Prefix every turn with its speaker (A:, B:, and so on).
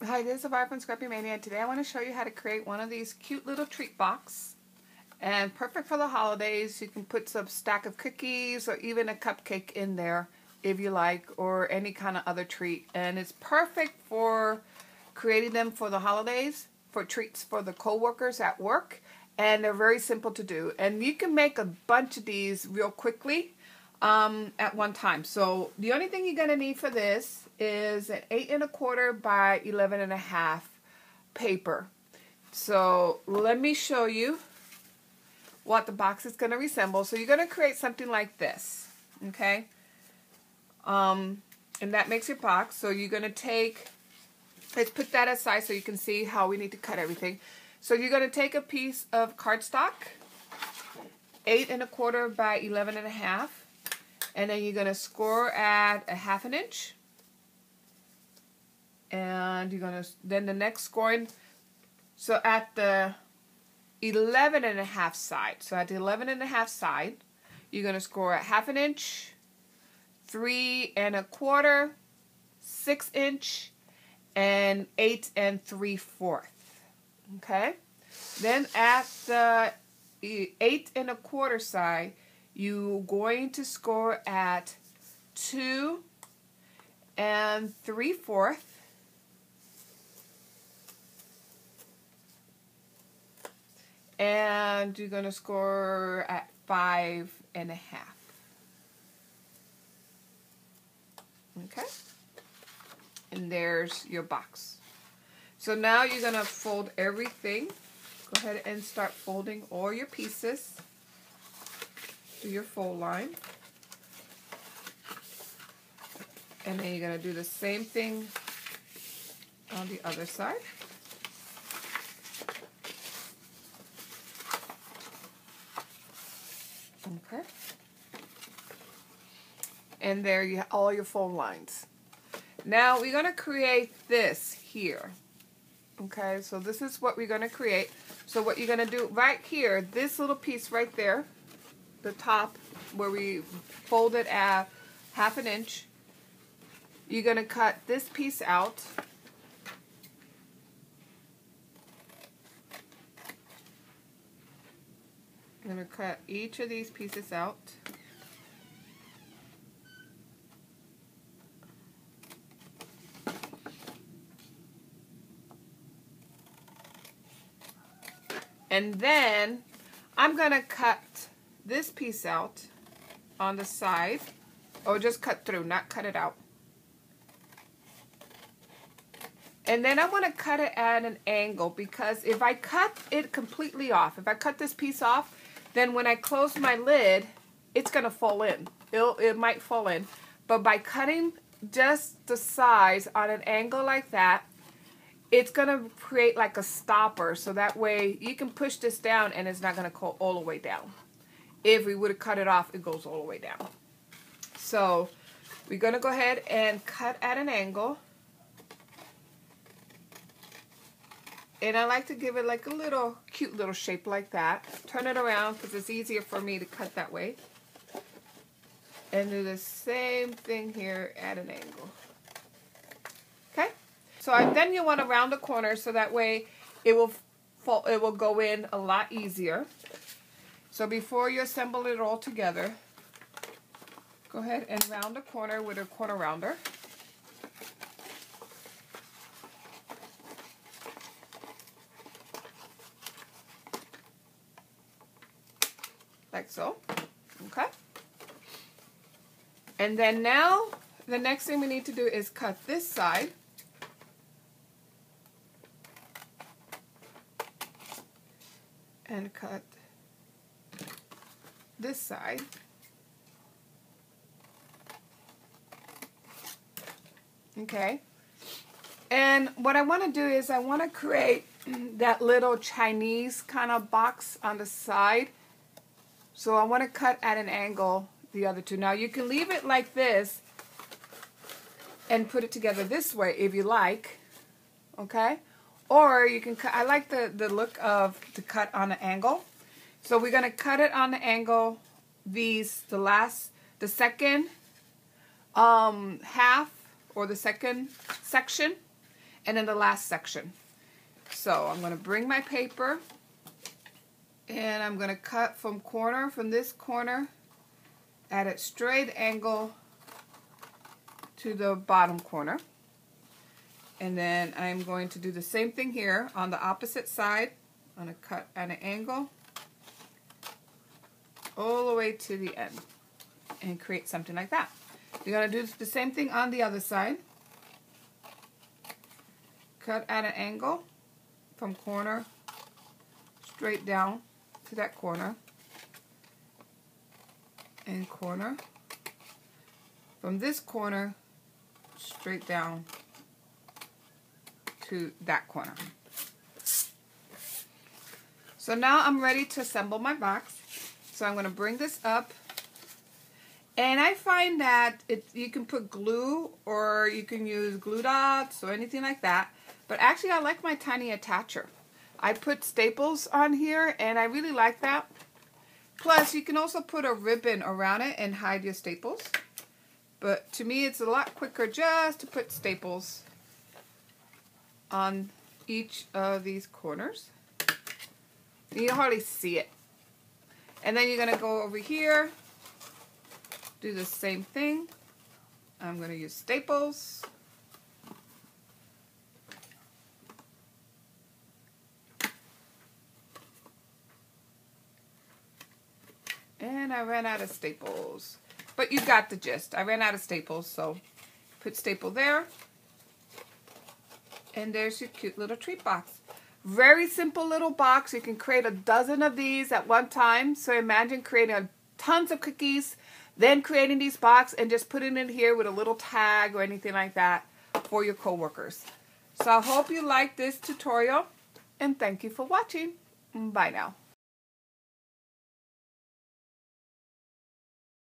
A: Hi, this is Barb from Scrappy Mania, and today I want to show you how to create one of these cute little treat box. And perfect for the holidays. You can put some stack of cookies or even a cupcake in there if you like, or any kind of other treat. And it's perfect for creating them for the holidays, for treats for the co-workers at work. And they're very simple to do. And you can make a bunch of these real quickly at one time. So the only thing you're going to need for this is an 8 1/4 by 11 1/2 paper. So let me show you what the box is going to resemble. So you're going to create something like this, okay? And that makes your box. So you're going to take, let's put that aside so you can see how we need to cut everything. So you're going to take a piece of cardstock, 8 1/4 by 11 1/2, and then you're going to score at 1/2 inch. And you're going to, then the next scoring, so at the 11 1/2 side, so at the 11 1/2 side, you're going to score at 1/2 inch, 3 1/4, 6 inch, and 8 3/4. Okay? Then at the 8 1/4 side, you're going to score at 2 3/4. And you're going to score at 5 1/2. Okay? And there's your box. So now you're going to fold everything. Go ahead and start folding all your pieces to your fold line. And then you're going to do the same thing on the other side. Okay. And there you have all your fold lines. Now we're going to create this here. Okay, so this is what we're going to create. So what you're going to do right here, this little piece right there, the top where we folded at 1/2 inch, you're going to cut this piece out. I'm going to cut each of these pieces out. And then I'm going to cut this piece out on the side, or just cut through, not cut it out. And then I want to cut it at an angle, because if I cut it completely off, if I cut this piece off, then when I close my lid, it's going to fall in. It might fall in. But by cutting just the sides on an angle like that, it's going to create like a stopper. So that way you can push this down and it's not going to go all the way down. If we would have cut it off, it goes all the way down. So we're going to go ahead and cut at an angle. And I like to give it like a little cute little shape like that. Turn it around because it's easier for me to cut that way. And do the same thing here at an angle. Okay? So then you want to round the corner so that way it will go in a lot easier. So before you assemble it all together, go ahead and round the corner with a corner rounder. Like so. Okay? And then now, the next thing we need to do is cut this side. And cut this side. Okay? And what I want to do is I want to create that little Chinese kind of box on the side. So I want to cut at an angle the other two. Now you can leave it like this and put it together this way if you like. Okay? Or you can cut, I like the look of the cut on an angle. So we're going to cut it on the angle, the second half or the second section, and then the last section. So I'm going to bring my paper and I'm going to cut from this corner at a straight angle to the bottom corner. And then I'm going to do the same thing here on the opposite side. I'm going to cut at an angle all the way to the end and create something like that. You're going to do the same thing on the other side. Cut at an angle from corner straight down to that corner and corner. From this corner straight down to that corner. So now I'm ready to assemble my box. So I'm going to bring this up, and I find that you can put glue or you can use glue dots or anything like that, but actually I like my tiny attacher. I put staples on here and I really like that. Plus you can also put a ribbon around it and hide your staples, but to me it's a lot quicker just to put staples on each of these corners. You can hardly see it. And then you're going to go over here, do the same thing. I'm going to use staples. And I ran out of staples. But you got the gist. I ran out of staples, so put staple there. And there's your cute little treat box. Very simple little box. You can create a dozen of these at one time. So imagine creating tons of cookies, then creating these boxes and just putting it here with a little tag or anything like that for your coworkers. So I hope you like this tutorial and thank you for watching. Bye now.